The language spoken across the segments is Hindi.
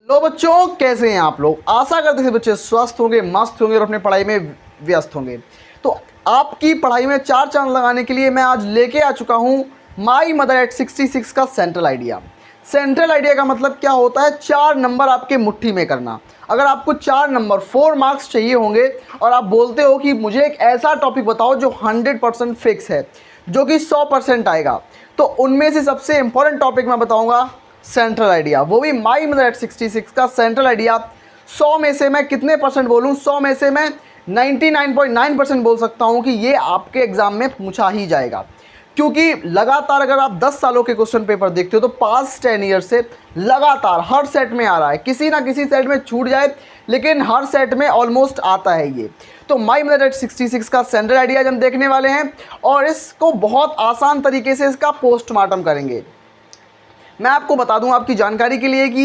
लो बच्चों, कैसे हैं आप लोग। आशा करते हैं बच्चे स्वस्थ होंगे, मस्त होंगे और अपने पढ़ाई में व्यस्त होंगे। तो आपकी पढ़ाई में चार चांद लगाने के लिए मैं आज लेके आ चुका हूँ माई मदर एट 66 का सेंट्रल आइडिया। सेंट्रल आइडिया का मतलब क्या होता है? 4 नंबर आपके मुट्ठी में करना। अगर आपको 4 नंबर 4 मार्क्स चाहिए होंगे और आप बोलते हो कि मुझे एक ऐसा टॉपिक बताओ जो 100% फिक्स है, जो कि 100% आएगा, तो उनमें से सबसे इंपॉर्टेंट टॉपिक मैं बताऊंगा सेंट्रल आइडिया, वो भी माई मदर एट 66 का सेंट्रल आइडिया। 100 में से मैं कितने परसेंट बोलूँ? 100 में से मैं 99.9% बोल सकता हूँ कि ये आपके एग्ज़ाम में पूछा ही जाएगा, क्योंकि लगातार अगर आप 10 सालों के क्वेश्चन पेपर देखते हो तो पास्ट 10 ईयर से लगातार हर सेट में आ रहा है। किसी ना किसी सेट में छूट जाए लेकिन हर सेट में ऑलमोस्ट आता है ये। तो माई मदर एट 66 का सेंट्रल आइडिया हम देखने वाले हैं और इसको बहुत आसान तरीके से इसका पोस्टमार्टम करेंगे। मैं आपको बता दूं आपकी जानकारी के लिए कि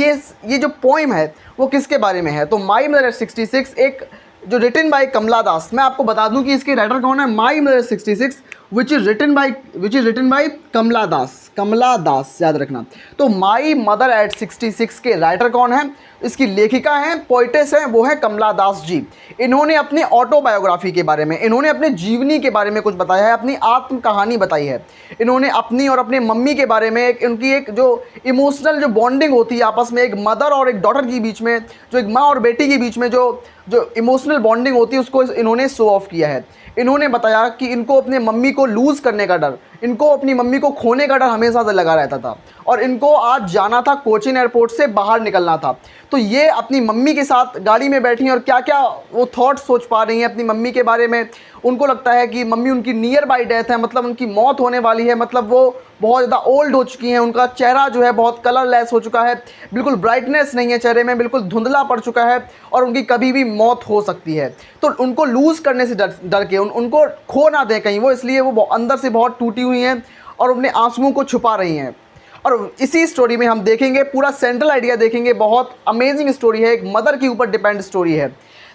ये जो पोइम है वो किसके बारे में है। तो माई मदर एट 66 एक जो रिटन बाय कमला दास, मैं आपको बता दूं कि इसके राइटर कौन है। My mother at 66 which is written by Kamala Das. Kamala Das याद रखना। तो माई मदर एट 66 के राइटर कौन है? इसकी लेखिका हैं, पोइटेस हैं, वो है कमला दास जी। इन्होंने अपनी ऑटोबायोग्राफी के बारे में, इन्होंने अपने जीवनी के बारे में कुछ बताया है, अपनी आत्म कहानी बताई है। इन्होंने अपनी और अपने मम्मी के बारे में उनकी एक जो इमोशनल जो बॉन्डिंग होती है आपस में, एक मदर और एक डॉटर के बीच में, जो एक माँ और बेटी के बीच में जो इमोशनल बॉन्डिंग होती है, उसको इन्होंने शो ऑफ किया है। इन्होंने बताया कि इनको अपने मम्मी को लूज़ करने का डर, इनको अपनी मम्मी को खोने का डर हमेशा से लगा रहता था और इनको आज जाना था, कोचीन एयरपोर्ट से बाहर निकलना था। तो ये अपनी मम्मी के साथ गाड़ी में बैठी हैं और क्या क्या वो थॉट सोच पा रही हैं अपनी मम्मी के बारे में। उनको लगता है कि मम्मी उनकी नियर बाई डेथ है, मतलब उनकी मौत होने वाली है, मतलब वो बहुत ज़्यादा ओल्ड हो चुकी हैं, उनका चेहरा जो है बहुत कलरलेस हो चुका है, बिल्कुल ब्राइटनेस नहीं है चेहरे में, बिल्कुल धुंधला पड़ चुका है और उनकी कभी भी मौत हो सकती है। तो उनको लूज़ करने से डर के उनको खो ना दें कहीं वो, इसलिए वो अंदर से बहुत टूटी हुई हैं और अपने आंसुओं को छुपा रही हैं। और इसी स्टोरी में हम देखेंगे, पूरा सेंट्रल आइडिया देखेंगे। बहुत अमेजिंग स्टोरी है, एक मदर के ऊपर डिपेंड स्टोरी है।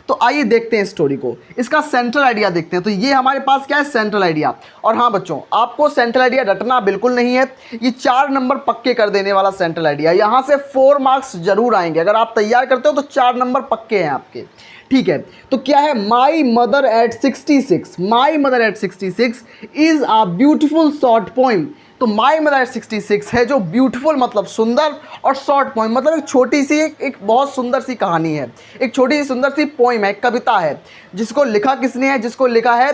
तो आइए देखते हैं स्टोरी को, इसका सेंट्रल आइडिया देखते हैं। तो ये हमारे पास क्या है? Central idea. और हाँ बच्चों, आपको सेंट्रल आइडिया रटना बिल्कुल नहीं है, ये 4 नंबर पक्के कर देने वाला सेंट्रल आइडिया। यहाँ से 4 मार्क्स जरूर आएंगे, अगर आप तैयार करते हो तो 4 नंबर पक्के हैं आपके, ठीक है। तो क्या है my mother at 66? My mother at 66 is a beautiful short poem. तो माई मदर एट 66 है जो ब्यूटीफुल मतलब सुंदर और शॉर्ट पोइम मतलब एक छोटी सी एक बहुत सुंदर सी कहानी है, एक छोटी सी सुंदर सी पोइम है, कविता है, जिसको लिखा किसने है? जिसको लिखा है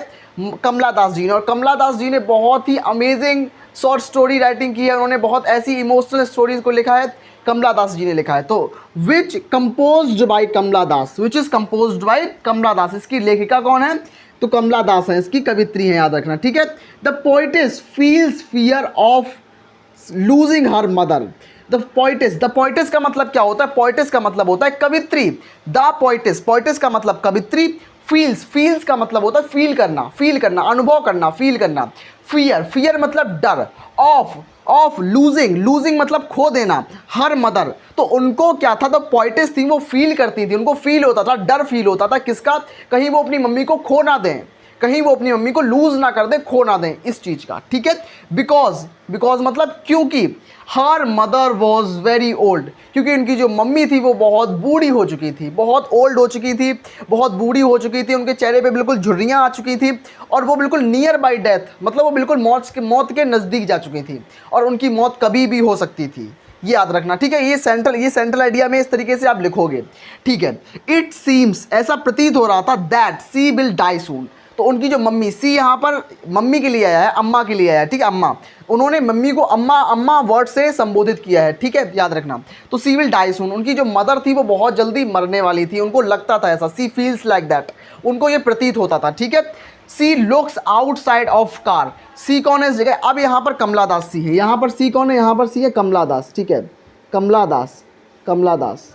कमला दास जी ने। और कमला दास जी ने बहुत ही अमेजिंग शॉर्ट स्टोरी राइटिंग की है, उन्होंने बहुत ऐसी इमोशनल स्टोरीज को लिखा है, कमला दास जी ने लिखा है। तो which composed by Kamala Das, which is composed by Kamala Das. इसकी लेखिका कौन है? तो कमला दास है, इसकी कवित्री है, याद रखना, ठीक है। The poetess feels fear of losing her mother. The poetess का मतलब क्या होता है? पोइटेस का मतलब होता है कवित्री। द पोइटेस का मतलब कवित्री। फील्स का मतलब होता है फील करना, अनुभव करना, फील करना। फियर मतलब डर। ऑफ लूजिंग मतलब खो देना, हर मदर। तो उनको क्या था? तो पोइटेस थी, वो फील करती थी, उनको फील होता था, डर फील होता था, किसका? कहीं वो अपनी मम्मी को खो ना दें, कहीं वो अपनी मम्मी को लूज़ ना कर दें, खो ना दें, इस चीज़ का, ठीक है। बिकॉज मतलब क्योंकि her mother was very old, क्योंकि उनकी जो मम्मी थी वो बहुत बूढ़ी हो चुकी थी, बहुत ओल्ड हो चुकी थी, बहुत बूढ़ी हो चुकी थी, उनके चेहरे पे बिल्कुल झुर्रियाँ आ चुकी थी और वो बिल्कुल नियर बाई डेथ, मतलब वो बिल्कुल मौत के नज़दीक जा चुकी थी और उनकी मौत कभी भी हो सकती थी, ये याद रखना, ठीक है। ये सेंट्रल आइडिया में इस तरीके से आप लिखोगे, ठीक है। इट सीम्स, ऐसा प्रतीत हो रहा था, दैट सी विल डाई सून। तो उनकी जो मम्मी, सी यहाँ पर मम्मी के लिए आया है, अम्मा के लिए आया है, ठीक है, अम्मा। उन्होंने मम्मी को अम्मा वर्ड से संबोधित किया है, ठीक है, याद रखना। तो सी विल डाई सून, उनकी जो मदर थी वो बहुत जल्दी मरने वाली थी, उनको लगता था ऐसा, सी फील्स लाइक दैट, उनको ये प्रतीत होता था, ठीक है। सी लुक्स आउटसाइड ऑफ कार। सी कौन है इस जगह? अब यहाँ पर कमला दास सी है, यहाँ पर सी कौन है? यहाँ पर सी है कमला दास, ठीक है, कमला दास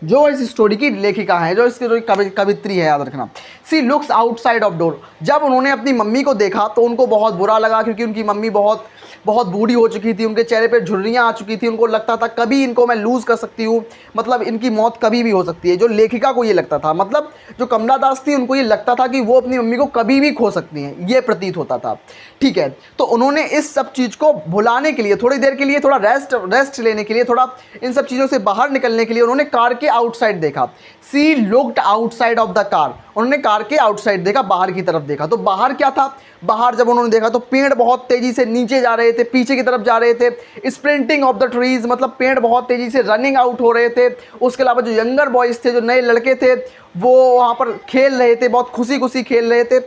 जो इस स्टोरी की लेखिका है, जो इसकी कवित्री है, याद रखना। सी लुक्स आउटसाइड ऑफ डोर। जब उन्होंने अपनी मम्मी को देखा तो उनको बहुत बुरा लगा, क्योंकि उनकी मम्मी बहुत बहुत बूढ़ी हो चुकी थी, उनके चेहरे पे झुर्रियाँ आ चुकी थी, उनको लगता था कभी इनको मैं लूज़ कर सकती हूँ, मतलब इनकी मौत कभी भी हो सकती है। जो लेखिका को ये लगता था, मतलब जो कमला दास थी उनको ये लगता था कि वो अपनी मम्मी को कभी भी खो सकती हैं, ये प्रतीत होता था। ठीक है, तो उन्होंने इस सब चीज़ को भुलाने के लिए, थोड़ी देर के लिए थोड़ा रेस्ट लेने के लिए, थोड़ा इन सब चीज़ों से बाहर निकलने के लिए उन्होंने कार के आउटसाइड देखा। She looked outside of the car, उन्होंने कार के आउटसाइड देखा, बाहर की तरफ देखा। तो बाहर क्या था, बाहर जब उन्होंने देखा तो पेड़ बहुत तेज़ी से नीचे जा रहे थे, पीछे की तरफ जा रहे थे। स्प्रिंटिंग ऑफ द ट्रीज, मतलब पेड़ बहुत तेज़ी से रनिंग आउट हो रहे थे। उसके अलावा जो यंगर बॉयज़ थे, जो नए लड़के थे, वो वहाँ पर खेल रहे थे, बहुत खुशी खुशी खेल रहे थे।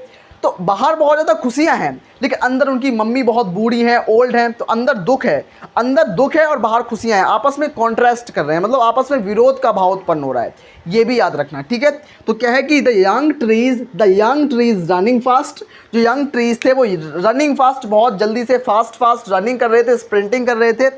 तो बाहर बहुत ज़्यादा खुशियाँ हैं, लेकिन अंदर उनकी मम्मी बहुत बूढ़ी हैं, ओल्ड हैं, तो अंदर दुख है, अंदर दुख है और बाहर खुशियाँ हैं, आपस में कॉन्ट्रास्ट कर रहे हैं, मतलब आपस में विरोध का भाव उत्पन्न हो रहा है, ये भी याद रखना। ठीक है, तो क्या है कि the young trees running fast, जो यंग ट्रीज थे वो रनिंग फास्ट, बहुत जल्दी से फास्ट रनिंग कर रहे थे, स्प्रिंटिंग कर रहे थे।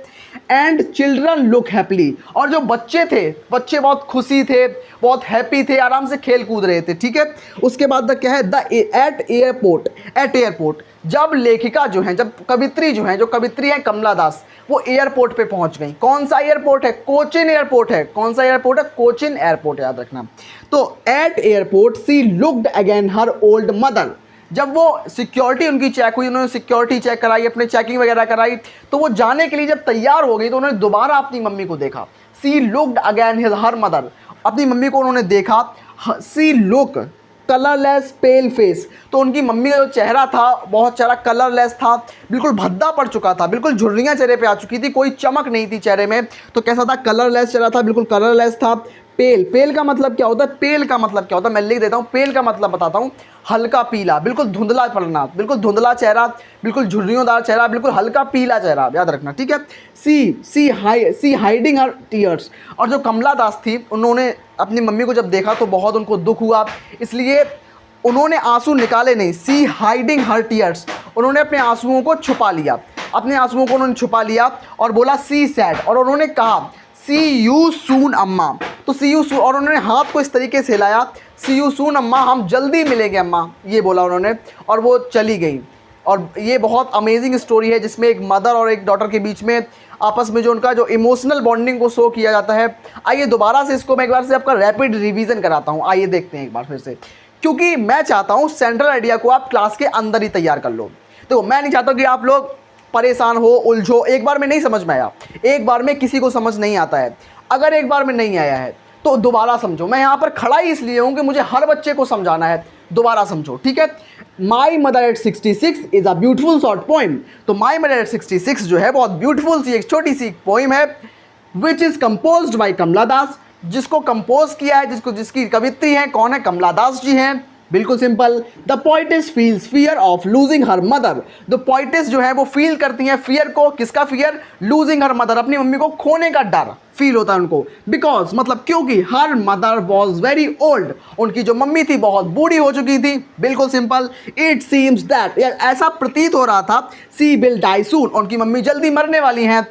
एंड चिल्ड्रन लुक हैप्पली, और जो बच्चे थे, बच्चे बहुत खुशी थे, बहुत हैप्पी थे, आराम से खेल कूद रहे थे। ठीक है, उसके बाद द क्या है, द एट एयरपोर्ट, जब लेखिका जो हैं, जब कवित्री जो हैं, जो कवित्री हैं कमला दास, वो एयरपोर्ट पे पहुंच गई। कौन सा एयरपोर्ट है, कोचिन एयरपोर्ट है। कौन सा एयरपोर्ट है, कोचिन एयरपोर्ट, याद रखना। तो at airport she looked again her old mother, जब वो सिक्योरिटी उनकी चेक हुई, उन्होंने सिक्योरिटी चेक कराई, अपने चेकिंग वगैरह कराई, तो वो जाने के लिए जब तैयार हो गई तो उन्होंने दोबारा अपनी मम्मी को देखा। She looked again her mother, अपनी मम्मी को उन्होंने देखा। See look colourless pale face, तो उनकी मम्मी का जो चेहरा था बहुत सारा कलरलेस था, बिल्कुल भद्दा पड़ चुका था, बिल्कुल झुर्रियाँ चेहरे पे आ चुकी थी, कोई चमक नहीं थी चेहरे में। तो कैसा था, कलरलेस चेहरा था, बिल्कुल कलरलेस था। पेल का मतलब क्या होता है, पेल का मतलब क्या होता है मैं लिख देता हूँ। पेल का मतलब बताता हूँ, हल्का पीला, बिल्कुल धुंधला पड़ना, बिल्कुल धुंधला चेहरा, बिल्कुल झुर्रियोंदार चेहरा, बिल्कुल हल्का पीला चेहरा, याद रखना। ठीक है, सी हाइडिंग हर टीयर्स, और जो कमला दास थी उन्होंने अपनी मम्मी को जब देखा तो बहुत उनको दुख हुआ, इसलिए उन्होंने आंसू निकाले नहीं। सी हाइडिंग हर टीयर्स, उन्होंने अपने आंसुओं को छुपा लिया, अपने आंसुओं को उन्होंने छुपा लिया और बोला सी सैड, और उन्होंने कहा सी यू सून अम्मा, तो सी यू सून, और उन्होंने हाथ को इस तरीके से हिलाया, सी यू सून अम्मा, हम जल्दी मिलेंगे अम्मा, ये बोला उन्होंने, और वो चली गई। और ये बहुत अमेजिंग स्टोरी है जिसमें एक मदर और एक डॉटर के बीच में आपस में जो उनका जो इमोशनल बॉन्डिंग को शो किया जाता है। आइए दोबारा से इसको मैं एक बार से आपका रैपिड रिवीजन कराता हूँ, आइए देखते हैं एक बार फिर से, क्योंकि मैं चाहता हूँ सेंट्रल आइडिया को आप क्लास के अंदर ही तैयार कर लो। तो मैं नहीं चाहता कि आप लोग परेशान हो, उलझो, एक बार में नहीं समझ में आया, एक बार में किसी को समझ नहीं आता है। अगर एक बार में नहीं आया है तो दोबारा समझो, मैं यहाँ पर खड़ा ही इसलिए हूँ कि मुझे हर बच्चे को समझाना है, दोबारा समझो। ठीक है, my mother at 66 is a beautiful short poem, तो माई मदर एट 66 जो है बहुत ब्यूटीफुल सी एक छोटी सी पोइम है, विच इज़ कंपोज्ड बाई कमला दास, जिसको कंपोज किया है, जिसकी कवित्री है, कौन है, कमला दास जी हैं। बिल्कुल simple, the poetess feels fear of losing her mother, the poetess जो है वो फील करती हैं फियर को, किसका फियर, लूजिंग हर मदर, अपनी मम्मी को खोने का डर फील होता है उनको। बिकॉज मतलब क्योंकि her mother was very old, उनकी जो मम्मी थी बहुत बूढ़ी हो चुकी थी। बिल्कुल सिंपल, इट सीम्स दैट, ऐसा प्रतीत हो रहा था, सी विल डाई सून, उनकी मम्मी जल्दी मरने वाली हैं।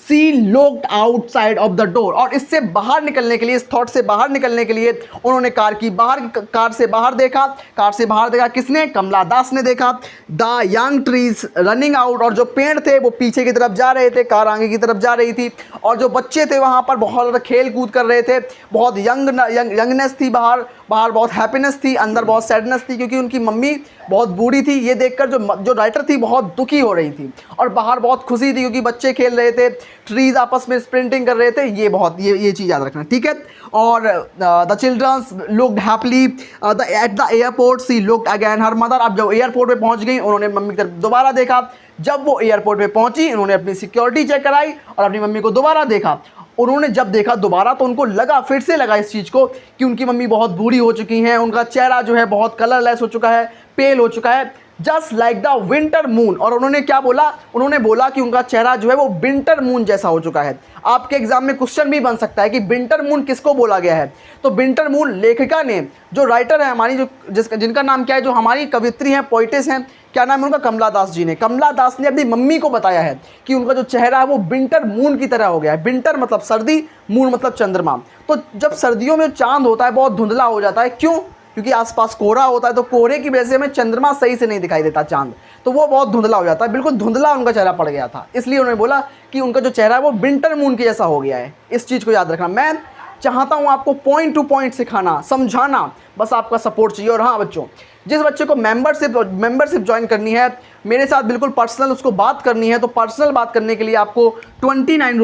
She looked outside of the door, और इससे बाहर निकलने के लिए, इस थॉट से बाहर निकलने के लिए उन्होंने कार से बाहर देखा, किसने, कमला दास ने देखा। The young trees running out, और जो पेड़ थे वो पीछे की तरफ जा रहे थे, कार आगे की तरफ जा रही थी, और जो बच्चे थे वहाँ पर बहुत ज़्यादा खेल कूद कर रहे थे, बहुत यंगनेस थी, बाहर बहुत हैप्पीनेस थी, अंदर बहुत सैडनेस थी, क्योंकि उनकी मम्मी बहुत बूढ़ी थी। ये देखकर जो राइटर थी बहुत दुखी हो रही थी, और बाहर बहुत खुशी थी क्योंकि बच्चे खेल रहे थे, ट्रीज आपस में स्प्रिंटिंग कर रहे थे। ये चीज़ याद रखना। ठीक है, और the childrens looked happily at the airport, she looked again her mother, अब जब एयरपोर्ट पे पहुंच गई उन्होंने मम्मी की तरफ दोबारा देखा। जब वो एयरपोर्ट पे पहुंची उन्होंने अपनी सिक्योरिटी चेक कराई और अपनी मम्मी को दोबारा देखा। उन्होंने जब देखा दोबारा तो उनको लगा, फिर से लगा इस चीज़ को कि उनकी मम्मी बहुत बूढ़ी हो चुकी हैं, उनका चेहरा जो है बहुत कलरलेस हो चुका है, पेल हो चुका है, just like the winter moon. और उन्होंने क्या बोला, उन्होंने बोला कि उनका चेहरा जो है वो विंटर मून जैसा हो चुका है। आपके एग्जाम में क्वेश्चन भी बन सकता है कि विंटर मून किसको बोला गया है, तो विंटर मून लेखिका ने, जो राइटर है हमारी, जिनका नाम क्या है, जो हमारी कवित्री हैं, पोइटेस हैं, क्या नाम है उनका, कमला दास जी ने। कमला दास ने अपनी मम्मी को बताया है कि उनका जो चेहरा है वो विंटर मून की तरह हो गया है। विंटर मतलब सर्दी, मून मतलब चंद्रमा। तो जब सर्दियों में चांद होता है बहुत धुंधला हो जाता है, क्यों, क्योंकि आसपास कोहरा होता है, तो कोहरे की वजह से हमें चंद्रमा सही से नहीं दिखाई देता, चांद, तो वो बहुत धुंधला हो जाता है, बिल्कुल धुंधला उनका चेहरा पड़ गया था। इसलिए उन्होंने बोला कि उनका जो चेहरा है वो विंटर मून के जैसा हो गया है। इस चीज़ को याद रखना। मैं चाहता हूँ आपको पॉइंट टू पॉइंट सिखाना, समझाना, बस आपका सपोर्ट चाहिए। और हाँ बच्चों, जिस बच्चे को मेंबरशिप ज्वाइन करनी है मेरे साथ, बिल्कुल पर्सनल उसको बात करनी है, तो पर्सनल बात करने के लिए आपको 29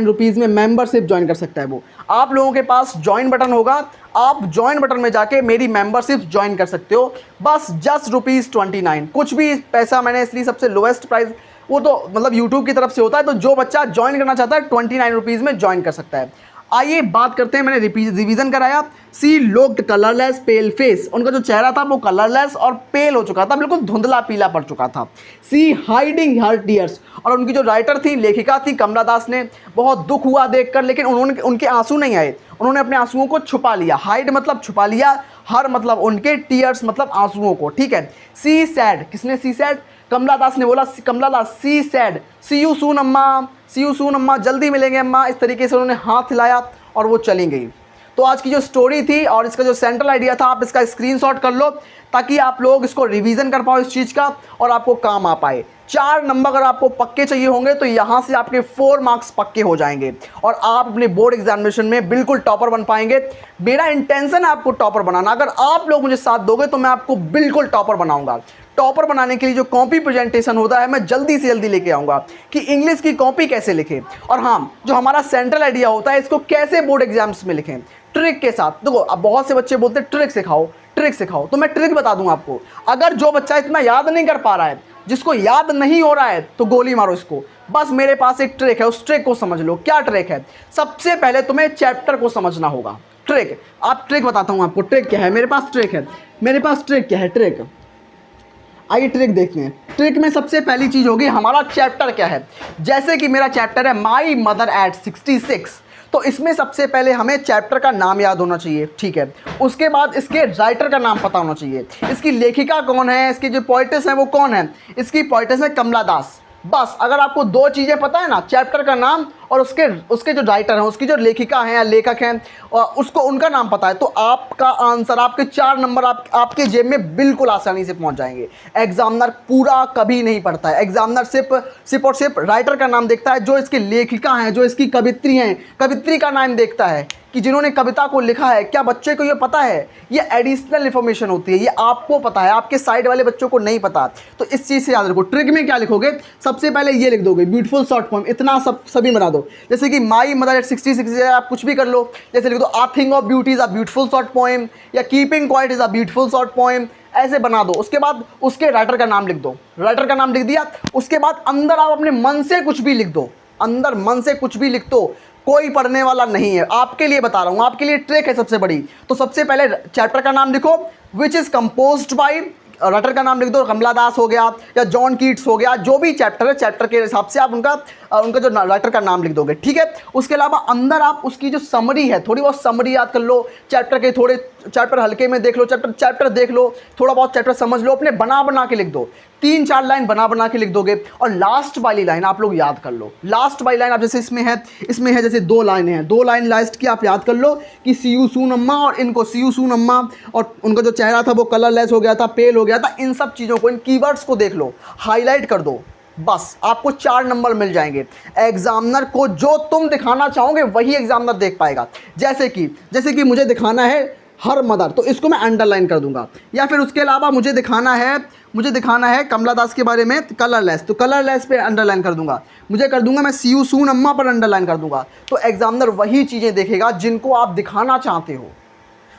रुपीज़ में मेंबरशिप ज्वाइन कर सकता है वो। आप लोगों के पास ज्वाइन बटन होगा, आप ज्वाइन बटन में जाके मेरी मेंबरशिप ज्वाइन कर सकते हो, बस जस्ट ₹29। कुछ भी पैसा मैंने इसलिए सबसे लोएस्ट प्राइस, वो तो मतलब यूट्यूब की तरफ से होता है, तो जो बच्चा ज्वाइन करना चाहता है 29 रुपीज़ में ज्वाइन कर सकता है। आइए बात करते हैं, मैंने रिवीजन कराया। सी लुक्ड कलरलेस पेल फेस, उनका जो चेहरा था वो कलरलेस और पेल हो चुका था, बिल्कुल धुंधला पीला पड़ चुका था। सी हाइडिंग हर टीयर्स, और उनकी जो राइटर थी, लेखिका थी कमला दास ने, बहुत दुख हुआ देखकर, लेकिन उनके आंसू नहीं आए, उन्होंने अपने आंसुओं को छुपा लिया। हाइड मतलब छुपा लिया, हर मतलब उनके, टीयर्स मतलब आंसुओं को, ठीक है। सी सैड, किसने सी सैड? कमला दास ने बोला, कमला दास सी सैड, सी यू सून अम्मा, सी यू सून अम्मा, जल्दी मिलेंगे अम्मा। इस तरीके से उन्होंने हाथ हिलाया और वो चली गई। तो आज की जो स्टोरी थी और इसका जो सेंट्रल आइडिया था, आप इसका स्क्रीनशॉट कर लो ताकि आप लोग इसको रिवीजन कर पाओ इस चीज़ का, और आपको काम आ पाए। 4 नंबर अगर आपको पक्के चाहिए होंगे तो यहाँ से आपके 4 मार्क्स पक्के हो जाएंगे और आप अपने बोर्ड एग्जामिनेशन में बिल्कुल टॉपर बन पाएंगे। मेरा इंटेंशन है आपको टॉपर बनाना, अगर आप लोग मुझे साथ दोगे तो मैं आपको बिल्कुल टॉपर बनाऊंगा। टॉपर बनाने के लिए जो कॉपी प्रेजेंटेशन होता है मैं जल्दी से जल्दी लेके आऊँगा कि इंग्लिश की कॉपी कैसे लिखें, और हाँ, जो हमारा सेंट्रल आइडिया होता है इसको कैसे बोर्ड एग्जाम्स में लिखें ट्रिक के साथ। देखो, अब बहुत से बच्चे बोलते हैं ट्रिक सिखाओ, ट्रिक सिखाओ, तो मैं ट्रिक बता दूं आपको। अगर जो बच्चा इतना याद नहीं कर पा रहा है, जिसको याद नहीं हो रहा है, तो गोली मारो इसको। बस मेरे पास एक ट्रिक है, उस ट्रिक को समझ लो। क्या ट्रिक है? सबसे पहले तुम्हें चैप्टर को समझना होगा। ट्रिक, आप ट्रिक बताता हूं आपको। ट्रिक क्या है? मेरे पास ट्रिक है, मेरे पास ट्रिक क्या है? ट्रिक, आइए ट्रिक देखते हैं। ट्रिक में सबसे पहली चीज़ होगी हमारा चैप्टर क्या है। जैसे कि मेरा चैप्टर है माई मदर एट 66, तो इसमें सबसे पहले हमें चैप्टर का नाम याद होना चाहिए, ठीक है। उसके बाद इसके राइटर का नाम पता होना चाहिए, इसकी लेखिका कौन है, इसकी जो पोइटेस है वो कौन है। इसकी पोइटेस है कमला दास। बस अगर आपको 2 चीज़ें पता है ना, चैप्टर का नाम और उसके जो राइटर हैं, उसकी जो लेखिका हैं या लेखक हैं, उसको उनका नाम पता है, तो आपका आंसर, आपके 4 नंबर आपके जेब में बिल्कुल आसानी से पहुंच जाएंगे। एग्जामिनर पूरा कभी नहीं पढ़ता है, एग्जामिनर सिर्फ और सिर्फ राइटर का नाम देखता है, जो इसकी लेखिका हैं, जो इसकी कवित्री हैं, कवित्री का नाम देखता है कि जिन्होंने कविता को लिखा है। क्या बच्चे को ये पता है? ये एडिशनल इन्फॉर्मेशन होती है, ये आपको पता है, आपके साइड वाले बच्चों को नहीं पता। तो इस चीज़ से याद रखो। ट्रिक में क्या लिखोगे? सबसे पहले ये लिख दोगे, ब्यूटीफुल शॉर्ट फॉर्म, इतना सभी बना दो। जैसे कि माई मदर एट 66, आप कुछ भी कर लो। जैसे लिख दो, a thing of beauty is a beautiful short poem, या keeping quiet is a beautiful short poem, ऐसे बना दो। उसके बाद उसके राइटर का नाम लिख दो। राइटर का नाम लिख दिया, उसके बाद अंदर आप अपने मन से कुछ भी लिख दो, अंदर मन से कुछ भी लिख दो, कोई पढ़ने वाला नहीं है। आपके लिए बता रहा हूँ, आपके लिए ट्रिक है सबसे बड़ी। तो सबसे पहले चैप्टर का नाम लिखो, which is composed by, writer का नाम लिख दो, कमला दास हो गया या जॉन कीट्स हो गया, जो भी चैप्टर है, चैप्टर के हिसाब से आप उनका जो राइटर का नाम लिख दोगे, ठीक है। उसके अलावा अंदर आप उसकी जो समरी है, थोड़ी बहुत समरी याद कर लो, चैप्टर के थोड़े चैप्टर हल्के में देख लो, चैप्टर देख लो, थोड़ा बहुत चैप्टर समझ लो, अपने बना के लिख दो। 3-4 लाइन बना के लिख दोगे, और लास्ट वाली लाइन आप लोग याद कर लो। लास्ट वाली लाइन आप जैसे इसमें है जैसे 2 लाइनें हैं, 2 लाइन लास्ट की आप याद कर लो कि सी यू सून अम्मा, और इनको सी यू सून अम्मा, और उनका जो चेहरा था वो कलरलेस हो गया था, पेल हो गया था। इन सब चीज़ों को, इन कीवर्ड्स को देख लो, हाईलाइट कर दो, बस आपको 4 नंबर मिल जाएंगे। एग्जामिनर को जो तुम दिखाना चाहोगे वही एग्जामिनर देख पाएगा। जैसे कि मुझे दिखाना है हर मदर, तो इसको मैं अंडरलाइन कर दूंगा। या फिर उसके अलावा मुझे दिखाना है कमला दास के बारे में कलरलेस, तो कलरलेस पे अंडरलाइन कर दूंगा। मुझे कर दूंगा मैं सी यू सून अम्मा पर अंडरलाइन कर दूंगा। तो एग्जामिनर वही चीज़ें देखेगा जिनको आप दिखाना चाहते हो।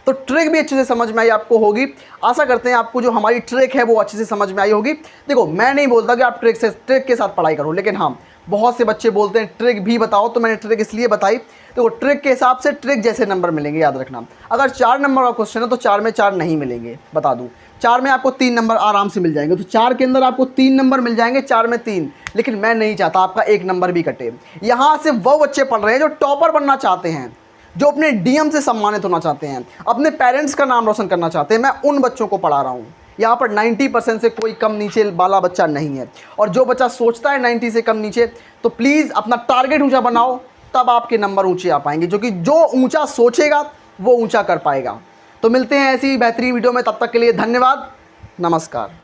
तो ट्रिक भी अच्छे से समझ में आई आपको होगी। आशा करते हैं आपको जो हमारी ट्रिक है वो अच्छे से समझ में आई होगी। देखो, मैं नहीं बोलता कि आप ट्रिक के साथ पढ़ाई करो, लेकिन हाँ, बहुत से बच्चे बोलते हैं ट्रिक भी बताओ, तो मैंने ट्रिक इसलिए बताई। देखो, ट्रिक के हिसाब से ट्रिक जैसे नंबर मिलेंगे, याद रखना। अगर 4 नंबर का क्वेश्चन है तो 4 में 4 नहीं मिलेंगे, बता दूं। 4 में आपको 3 नंबर आराम से मिल जाएंगे, तो 4 के अंदर आपको 3 नंबर मिल जाएंगे, 4 में 3। लेकिन मैं नहीं चाहता आपका 1 नंबर भी कटे। यहाँ से वो बच्चे पढ़ रहे हैं जो टॉपर बनना चाहते हैं, जो अपने डीएम से सम्मानित होना चाहते हैं, अपने पेरेंट्स का नाम रोशन करना चाहते हैं। मैं उन बच्चों को पढ़ा रहा हूँ। यहाँ पर 90% से कोई कम नीचे वाला बच्चा नहीं है। और जो बच्चा सोचता है 90 से कम नीचे, तो प्लीज़ अपना टारगेट ऊंचा बनाओ, तब आपके नंबर ऊंचे आ पाएंगे। जो ऊंचा सोचेगा वो ऊंचा कर पाएगा। तो मिलते हैं ऐसी बेहतरीन वीडियो में, तब तक के लिए धन्यवाद, नमस्कार।